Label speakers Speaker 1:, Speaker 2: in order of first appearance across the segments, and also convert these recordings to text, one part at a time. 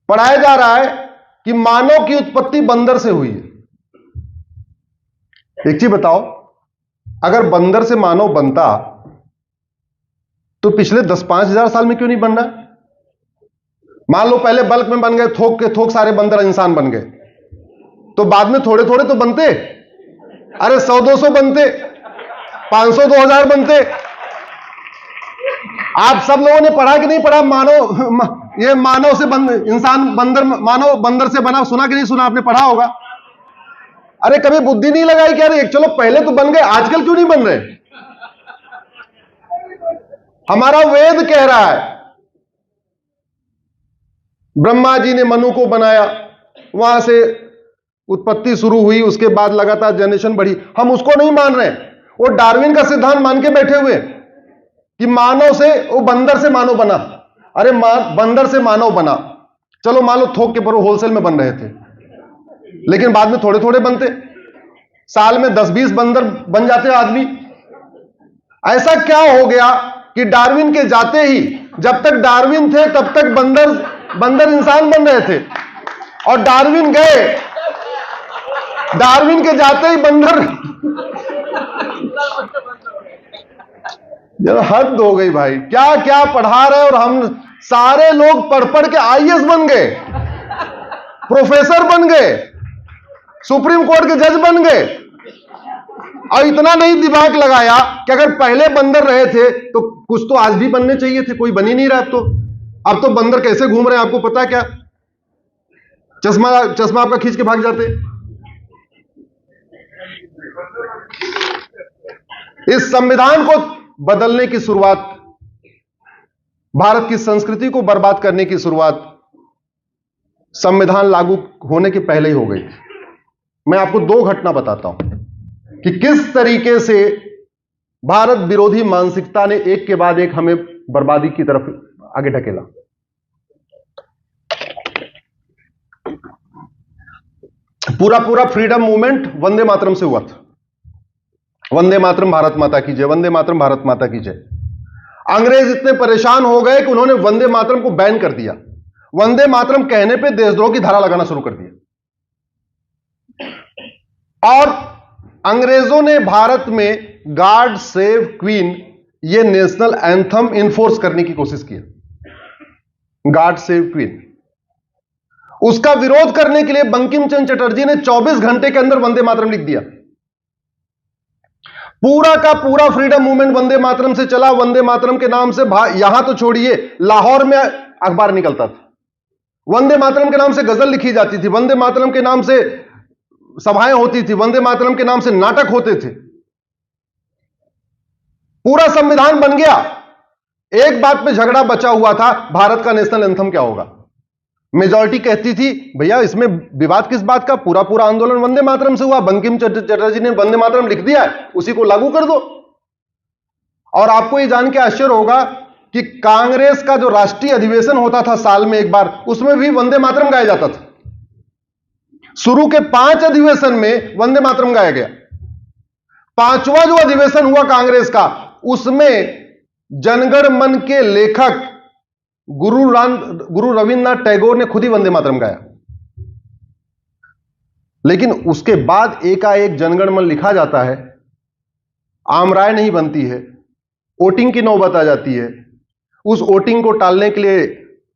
Speaker 1: पढ़ाया जा रहा है कि मानव की उत्पत्ति बंदर से हुई है। एक चीज बताओ, अगर बंदर से मानव बनता तो पिछले 10-5 हजार साल में क्यों नहीं बन रहा? मान लो पहले बल्क में बन गए, थोक के थोक सारे बंदर इंसान बन गए, तो बाद में थोड़े थोड़े तो बनते। अरे 100-200 बनते, 500-2000 बनते। आप सब लोगों ने पढ़ा कि नहीं पढ़ा? ये मानव से इंसान बंदर, मानव बंदर से बना, सुना कि नहीं सुना? आपने पढ़ा होगा। अरे कभी बुद्धि नहीं लगाई कि अरे चलो पहले तो बन गए, आजकल क्यों नहीं बन रहे? हमारा वेद कह रहा है ब्रह्मा जी ने मनु को बनाया, वहां से उत्पत्ति शुरू हुई, उसके बाद लगातार जनरेशन बढ़ी। हम उसको नहीं मान रहे, वो डार्विन का सिद्धांत मान के बैठे हुए कि मानव से, वो बंदर से मानव बना। अरे बंदर से मानव बना, चलो मान लो थोक के पर होलसेल में बन रहे थे, लेकिन बाद में थोड़े थोड़े बनते। साल में 10-20 बंदर बन जाते आदमी। ऐसा क्या हो गया कि डार्विन के जाते ही, जब तक डार्विन थे तब तक बंदर इंसान बन रहे थे, और डार्विन गए, डार्विन के जाते ही बंदर। जरा हद हो गई भाई, क्या क्या पढ़ा रहे। और हम सारे लोग पढ़ पढ़ के आईएएस बन गए, प्रोफेसर बन गए, सुप्रीम कोर्ट के जज बन गए, और इतना नहीं दिमाग लगाया कि अगर पहले बंदर रहे थे तो कुछ तो आज भी बनने चाहिए थे, कोई बन ही नहीं रहा। अब तो बंदर कैसे घूम रहे हैं आपको पता है क्या? चश्मा आपका खींच के भाग जाते। इस संविधान को बदलने की शुरुआत, भारत की संस्कृति को बर्बाद करने की शुरुआत संविधान लागू होने के पहले ही हो गई। मैं आपको 2 घटना बताता हूं कि किस तरीके से भारत विरोधी मानसिकता ने एक के बाद एक हमें बर्बादी की तरफ आगे ढकेला। पूरा फ्रीडम मूवमेंट वंदे मातरम से हुआ था। वंदे मातरम भारत माता की जय, वंदे मातरम भारत माता की जय। अंग्रेज इतने परेशान हो गए कि उन्होंने वंदे मातरम को बैन कर दिया। वंदे मातरम कहने पे देशद्रोह की धारा लगाना शुरू कर दिया, और अंग्रेजों ने भारत में गॉड सेव क्वीन, ये नेशनल एंथम इन्फोर्स करने की कोशिश की। गॉड सेव क्वीन, उसका विरोध करने के लिए बंकिम चंद्र चटर्जी ने 24 घंटे के अंदर वंदे मातरम लिख दिया। पूरा का पूरा फ्रीडम मूवमेंट वंदे मातरम से चला। वंदे मातरम के नाम से यहां तो छोड़िए, लाहौर में अखबार निकलता था, वंदे मातरम के नाम से गजल लिखी जाती थी, वंदे मातरम के नाम से सभाएं होती थी, वंदे मातरम के नाम से नाटक होते थे। पूरा संविधान बन गया। एक बात पे झगड़ा बचा हुआ था, भारत का नेशनल एंथम क्या होगा। मेजॉरिटी कहती थी भैया इसमें विवाद किस बात का, पूरा आंदोलन वंदे मातरम से हुआ, बंकिम चंद्र चटर्जी ने वंदे मातरम लिख दिया है, उसी को लागू कर दो। और आपको यह जान के आश्चर्य होगा कि कांग्रेस का जो राष्ट्रीय अधिवेशन होता था साल में एक बार, उसमें भी वंदे मातरम गाया जाता था। शुरू के 5 अधिवेशन में वंदे मातरम गाया गया। 5वां जो अधिवेशन हुआ कांग्रेस का, उसमें जनगण मन के लेखक गुरु रविन्द्रनाथ टैगोर ने खुद ही वंदे मातरम गाया। लेकिन उसके बाद एकाएक जनगण मन लिखा जाता है, आम राय नहीं बनती है, वोटिंग की नौबत आ जाती है। उस वोटिंग को टालने के लिए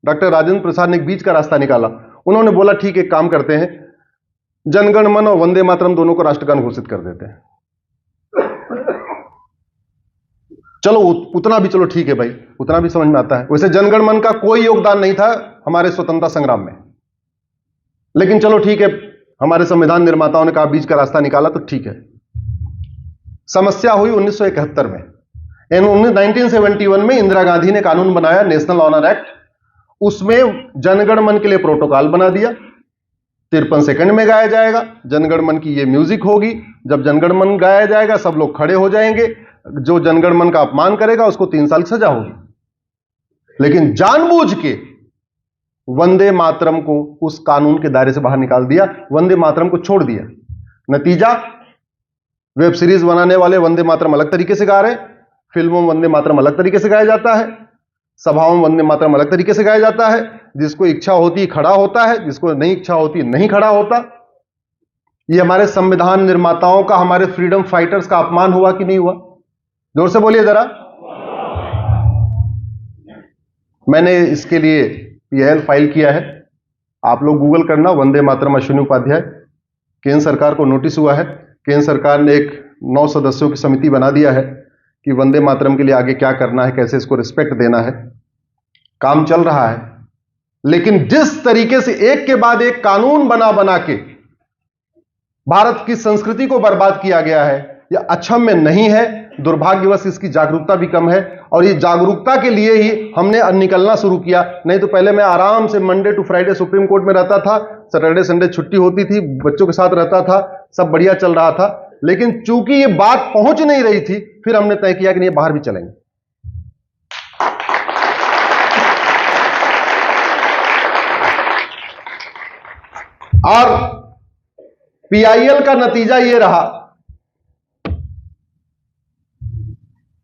Speaker 1: डॉक्टर राजेंद्र प्रसाद ने एक बीच का रास्ता निकाला। उन्होंने बोला ठीक है, काम करते हैं, जनगण मन और वंदे मातरम दोनों को राष्ट्रगान घोषित कर देते हैं। चलो उतना भी, चलो ठीक है भाई, उतना भी समझ में आता है। वैसे जनगण मन का कोई योगदान नहीं था हमारे स्वतंत्रता संग्राम में, लेकिन चलो ठीक है, हमारे संविधान निर्माताओं ने कहा, बीच का रास्ता निकाला तो ठीक है। समस्या हुई 1971 में। 1971 में इंदिरा गांधी ने कानून बनाया, नेशनल ऑनर एक्ट। उसमें जनगण मन के लिए प्रोटोकॉल बना दिया, 53 सेकंड में गाया जाएगा, जनगण मन की ये म्यूजिक होगी। जब जनगण मन गाया जाएगा सब लोग खड़े हो जाएंगे, जो जनगण मन का अपमान करेगा उसको 3 साल की सजा होगी। लेकिन जानबूझ के वंदे मातरम को उस कानून के दायरे से बाहर निकाल दिया, वंदे मातरम को छोड़ दिया। नतीजा, वेब सीरीज बनाने वाले वंदे मातरम अलग तरीके से गा रहे, फिल्मों में वंदे मातरम अलग तरीके से गाया जाता है। सभाओं में वंदे मातरम अलग तरीके से गाया जाता है, जिसको इच्छा होती खड़ा होता है, जिसको नहीं इच्छा होती नहीं खड़ा होता। ये हमारे संविधान निर्माताओं का, हमारे फ्रीडम फाइटर्स का अपमान हुआ कि नहीं हुआ? जोर से बोलिए जरा। मैंने इसके लिए पीआईएल फाइल किया है, आप लोग गूगल करना, वंदे मातरम अश्विनी उपाध्याय। केंद्र सरकार को नोटिस हुआ है, केंद्र सरकार ने एक 9 सदस्यों की समिति बना दिया है कि वंदे मातरम के लिए आगे क्या करना है, कैसे इसको रिस्पेक्ट देना है। काम चल रहा है, लेकिन जिस तरीके से एक के बाद एक कानून बना बना के भारत की संस्कृति को बर्बाद किया गया है, यह अक्षम्य नहीं है। दुर्भाग्यवश इसकी जागरूकता भी कम है, और ये जागरूकता के लिए ही हमने निकलना शुरू किया। नहीं तो पहले मैं आराम से Monday to Friday Supreme Court में रहता था, सैटरडे संडे छुट्टी होती थी, बच्चों के साथ रहता था, सब बढ़िया चल रहा था। लेकिन चूंकि ये बात पहुंच नहीं रही थी, फिर हमने तय किया कि नहीं, बाहर भी चलेंगे। और पीआईएल का नतीजा ये रहा,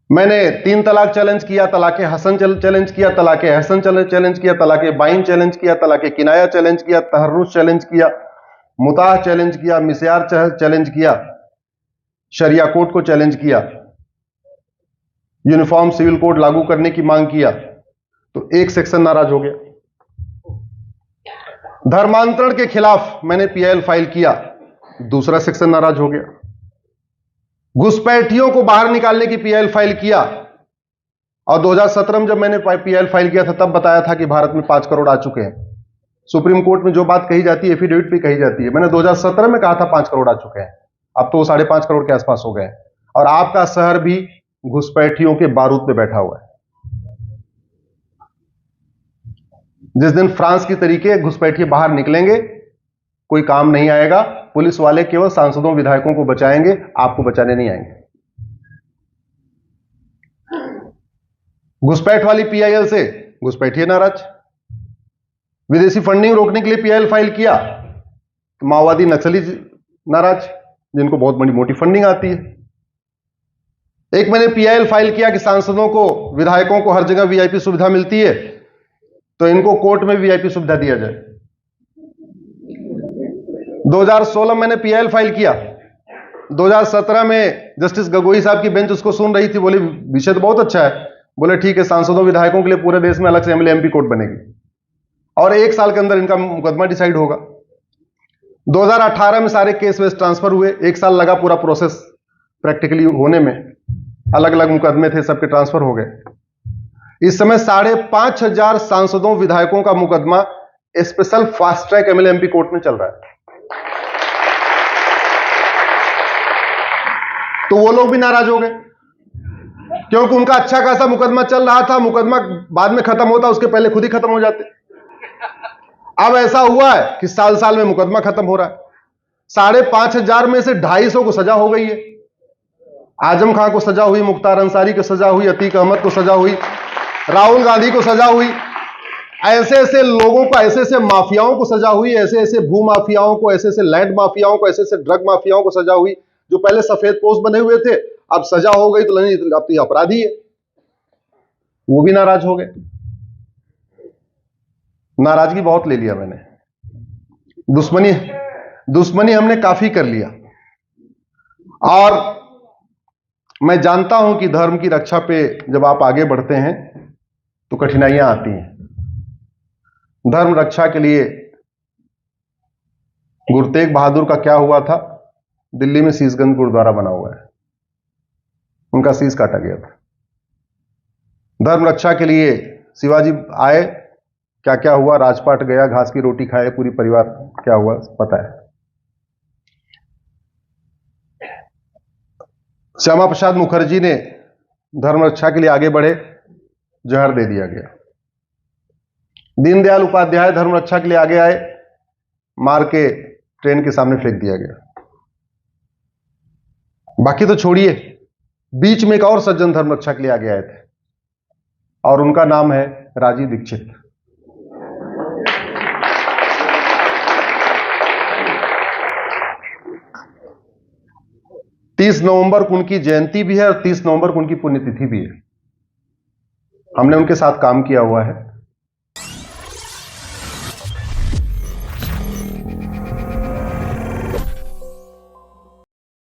Speaker 1: मैंने 3 तलाक चैलेंज किया, तलाके हसन चैलेंज किया, तलाके हसन चैलेंज किया, तलाके बाइन चैलेंज किया, तलाके किनाया चैलेंज किया, तहर्रुश चैलेंज किया, मुताह चैलेंज किया, मिस्यार चैलेंज किया, शरिया कोड को चैलेंज किया, यूनिफॉर्म सिविल कोड लागू करने की मांग किया, तो एक सेक्शन नाराज हो गया। धर्मांतरण के खिलाफ मैंने पीआईएल फाइल किया, दूसरा सेक्शन नाराज हो गया। घुसपैठियों को बाहर निकालने की पीआईएल फाइल किया, और 2017 में जब मैंने पीआईएल फाइल किया था, तब बताया था कि भारत में 5 करोड़ आ चुके हैं। सुप्रीम कोर्ट में जो बात कही जाती है, एफिडेविट भी कही जाती है, मैंने 2017 में कहा था 5 करोड़ आ चुके हैं, अब तो वो 5.5 करोड़ के आसपास हो गए। और आपका शहर भी घुसपैठियों के बारूद पे बैठा हुआ है। जिस दिन फ्रांस की तरीके घुसपैठिए बाहर निकलेंगे, कोई काम नहीं आएगा। पुलिस वाले केवल सांसदों विधायकों को बचाएंगे, आपको बचाने नहीं आएंगे। घुसपैठ वाली पीआईएल से घुसपैठिए नाराज। विदेशी फंडिंग रोकने के लिए पीआईएल फाइल किया, तो माओवादी नक्सली नाराज, जिनको बहुत बड़ी मोटी फंडिंग आती है। एक मैंने पीआईएल फाइल किया कि सांसदों को, विधायकों को हर जगह वीआईपी सुविधा मिलती है, तो इनको कोर्ट में वीआईपी सुविधा दिया जाए। 2016 मैंने पीआईएल फाइल किया, 2017 में जस्टिस गगोई साहब की बेंच उसको सुन रही थी, बोले विषय तो बहुत अच्छा है, बोले ठीक है, सांसदों विधायकों के लिए पूरे देश में अलग से एमएलए एमपी कोर्ट बनेगी, और 1 साल के अंदर इनका मुकदमा डिसाइड होगा। 2018 में सारे केस वेस ट्रांसफर हुए, 1 साल लगा पूरा प्रोसेस प्रैक्टिकली होने में, अलग अलग मुकदमे थे, सबके ट्रांसफर हो गए। इस समय 5,500 सांसदों विधायकों का मुकदमा special fast track MLA MP court में चल रहा है। तो वो लोग भी नाराज हो गए, क्योंकि उनका अच्छा खासा मुकदमा चल रहा था, मुकदमा बाद में खत्म होता, उसके पहले खुद ही खत्म हो जाते। अब ऐसा हुआ है कि साल साल में मुकदमा खत्म हो रहा है। 5,500 में से 250 को सजा हो गई है। आजम खां को सजा हुई, मुख्तार अंसारी को सजा हुई, अतीक अहमद को सजा हुई, राहुल गांधी को सजा हुई, ऐसे ऐसे लोगों को, ऐसे ऐसे माफियाओं को सजा हुई, ऐसे ऐसे भू माफियाओं को, ऐसे ऐसे लैंड माफियाओं को, ऐसे ऐसे ड्रग माफियाओं को सजा हुई, जो पहले सफेद पोस्ट बने हुए थे, अब सजा हो गई तो नहीं, अब तो ये अपराधी है। वो भी नाराज हो गए। नाराजगी बहुत ले लिया मैंने, दुश्मनी हमने काफी कर लिया। और मैं जानता हूं कि धर्म की रक्षा पे जब आप आगे बढ़ते हैं तो कठिनाइयां आती हैं। धर्म रक्षा के लिए गुरु तेग बहादुर का क्या हुआ था, दिल्ली में शीशगंज गुरुद्वारा बना हुआ है, उनका शीश काटा गया था। धर्म रक्षा के लिए शिवाजी आए, क्या क्या हुआ, राजपाट गया, घास की रोटी खाए पूरी परिवार, क्या हुआ पता है। श्यामा प्रसाद मुखर्जी ने धर्म रक्षा के लिए आगे बढ़े, जहर दे दिया गया। दीनदयाल उपाध्याय धर्म रक्षा के लिए आगे आए, मार के ट्रेन के सामने फेंक दिया गया। बाकी तो छोड़िए, बीच में एक और सज्जन धर्म रक्षा के लिए आगे आए थे, और उनका नाम है राजीव दीक्षित। तीस नवंबर को उनकी जयंती भी है और 30 नवंबर को उनकी पुण्यतिथि भी है। हमने उनके साथ काम किया हुआ है।